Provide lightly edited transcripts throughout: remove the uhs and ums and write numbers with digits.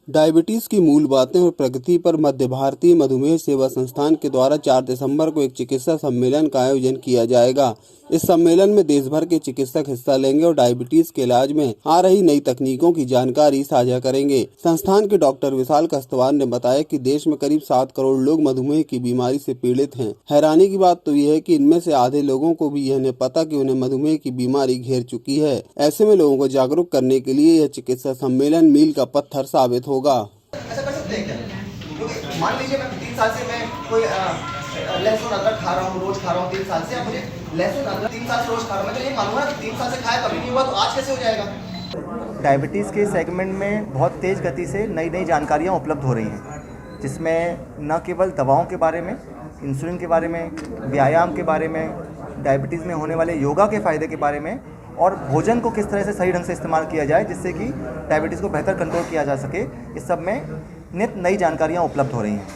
Diabetes की मूल बातें और प्रगति पर मध्य भारतीय मधुमेह सेवा संस्थान के द्वारा 4 दिसंबर को एक चिकित्सा सम्मेलन का आयोजन किया जाएगा। इस सम्मेलन में देश भर के चिकित्सक हिस्सा लेंगे और डायबिटीज के इलाज में आ रही नई तकनीकों की जानकारी साझा करेंगे। संस्थान के डॉक्टर विशाल कस्तवार ने बताया कि देश में करीब 7 करोड़ लोग मधुमेह की बीमारी से पीड़ित हैं। हैरानी की बात तो यह है कि इनमें से आधे लोगों को भी यह नहीं पता कि उन्हें मधुमेह की बीमारी घेर चुकी है। ऐसे में लोगों को जागरूक करने के लिए यह चिकित्सा सम्मेलन मील का पत्थर साबित होगा। ऐसा कर सकते हैं क्या? क्योंकि मान लीजिए मैं 3 साल से मैं कोई लहसुन अदरक खा रहा हूँ, रोज खा रहा हूँ 3 साल से। अब मुझे लहसुन अदरक 3 साल से रोज खा रहा हूँ, मैं तो ये मानूंगा कि 3 साल से खाया कभी नहीं हुआ, तो आज कैसे हो जाएगा? डायबिटीज़ के सेगमेंट में बहुत तेज़ गति से नई नई जानकारियाँ उपलब्ध हो रही हैं, जिसमें न केवल दवाओं के बारे में, इंसुलिन के बारे में, व्यायाम के बारे में, डायबिटीज़ में होने वाले योगा के फ़ायदे के बारे में और भोजन को किस तरह से सही ढंग से इस्तेमाल किया जाए जिससे कि डायबिटीज़ को बेहतर कंट्रोल किया जा सके, इस सब में नित नई जानकारियाँ उपलब्ध हो रही हैं।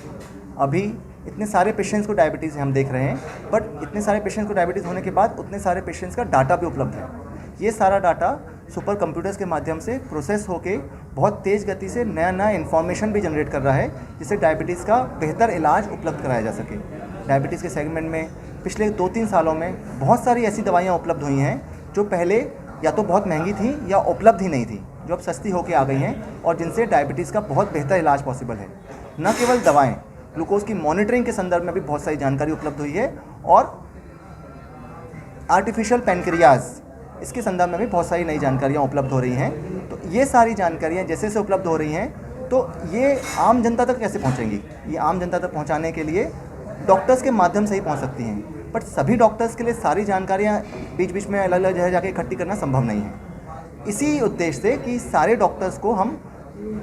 अभी इतने सारे पेशेंट्स को डायबिटीज़ हम देख रहे हैं, बट इतने सारे पेशेंट्स को डायबिटीज़ होने के बाद उतने सारे पेशेंट्स का डाटा भी उपलब्ध है। ये सारा डाटा सुपर कंप्यूटर्स के माध्यम से प्रोसेस होके बहुत तेज़ गति से नया नया इन्फॉर्मेशन भी जनरेट कर रहा है, जिससे डायबिटीज़ का बेहतर इलाज उपलब्ध कराया जा सके। डायबिटीज़ के सेगमेंट में पिछले 2-3 सालों में बहुत सारी ऐसी दवाइयाँ उपलब्ध हुई हैं जो पहले या तो बहुत महंगी थी या उपलब्ध ही नहीं थी, जो अब सस्ती होके आ गई हैं और जिनसे डायबिटीज़ का बहुत बेहतर इलाज पॉसिबल है। न केवल दवाएं, ग्लूकोज की मॉनिटरिंग के संदर्भ में भी बहुत सारी जानकारी उपलब्ध हुई है और आर्टिफिशियल पैनक्रियाज, इसके संदर्भ में भी बहुत सारी नई जानकारियाँ उपलब्ध हो रही हैं। तो ये सारी जानकारियाँ जैसे से उपलब्ध हो रही हैं, तो ये आम जनता तक कैसे पहुँचेंगी? ये आम जनता तक पहुँचाने के लिए डॉक्टर्स के माध्यम से ही पहुँच सकती हैं, बट सभी डॉक्टर्स के लिए सारी जानकारियाँ बीच बीच में अलग अलग जगह जाके इकट्ठी करना संभव नहीं है। इसी उद्देश्य से कि सारे डॉक्टर्स को हम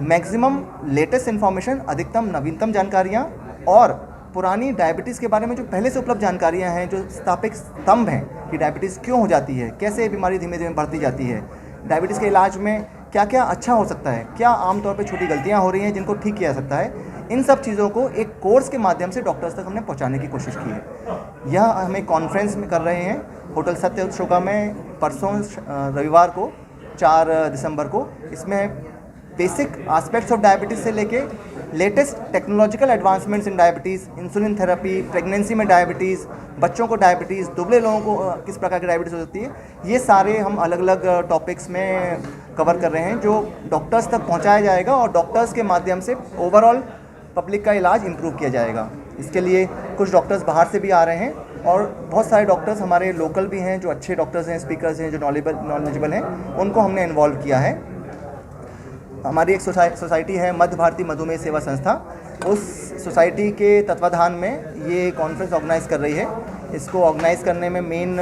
मैक्सिमम लेटेस्ट इन्फॉर्मेशन, अधिकतम नवीनतम जानकारियाँ और पुरानी डायबिटीज़ के बारे में जो पहले से उपलब्ध जानकारियाँ हैं, जो स्थापित स्तंभ हैं कि डायबिटीज़ क्यों हो जाती है, कैसे बीमारी धीमे धीमे बढ़ती जाती है, डायबिटीज़ के इलाज में क्या क्या अच्छा हो सकता है, क्या आमतौर पर छोटी गलतियाँ हो रही हैं जिनको ठीक किया जा सकता है, इन सब चीज़ों को एक कोर्स के माध्यम से डॉक्टर्स तक हमने पहुंचाने की कोशिश की है। यह हम एक कॉन्फ्रेंस में कर रहे हैं होटल सत्य अशोका में परसों रविवार को 4 दिसंबर को। इसमें बेसिक एस्पेक्ट्स ऑफ डायबिटीज़ से लेके लेटेस्ट टेक्नोलॉजिकल एडवांसमेंट्स इन डायबिटीज़, इंसुलिन थेरेपी, प्रेगनेंसी में डायबिटीज़, बच्चों को डायबिटीज़, दुबले लोगों को किस प्रकार की डायबिटीज़ हो सकती है, ये सारे हम अलग अलग टॉपिक्स में कवर कर रहे हैं जो डॉक्टर्स तक पहुँचाया जाएगा और डॉक्टर्स के माध्यम से ओवरऑल पब्लिक का इलाज इम्प्रूव किया जाएगा। इसके लिए कुछ डॉक्टर्स बाहर से भी आ रहे हैं और बहुत सारे डॉक्टर्स हमारे लोकल भी हैं जो अच्छे डॉक्टर्स हैं, स्पीकर्स हैं, जो नॉलेजेबल हैं, उनको हमने इन्वॉल्व किया है। हमारी एक सोसाइटी है मध्य भारतीय मधुमेह सेवा संस्था, उस सोसाइटी के तत्वाधान में ये कॉन्फ्रेंस ऑर्गेनाइज़ कर रही है। इसको ऑर्गेनाइज़ करने में मेन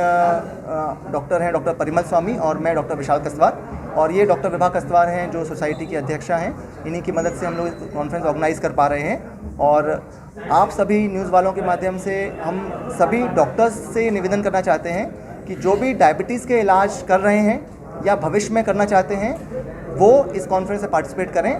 डॉक्टर हैं डॉक्टर परिमल स्वामी और मैं डॉक्टर विशाल कस्तवार, और ये डॉक्टर विभा कस्तवार हैं जो सोसाइटी की अध्यक्षा हैं। इन्हीं की मदद से हम लोग कॉन्फ्रेंस ऑर्गेनाइज़ कर पा रहे हैं। और आप सभी न्यूज़ वालों के माध्यम से हम सभी डॉक्टर्स से निवेदन करना चाहते हैं कि जो भी डायबिटीज़ के इलाज कर रहे हैं या भविष्य में करना चाहते हैं, वो इस कॉन्फ्रेंस में पार्टिसिपेट करें।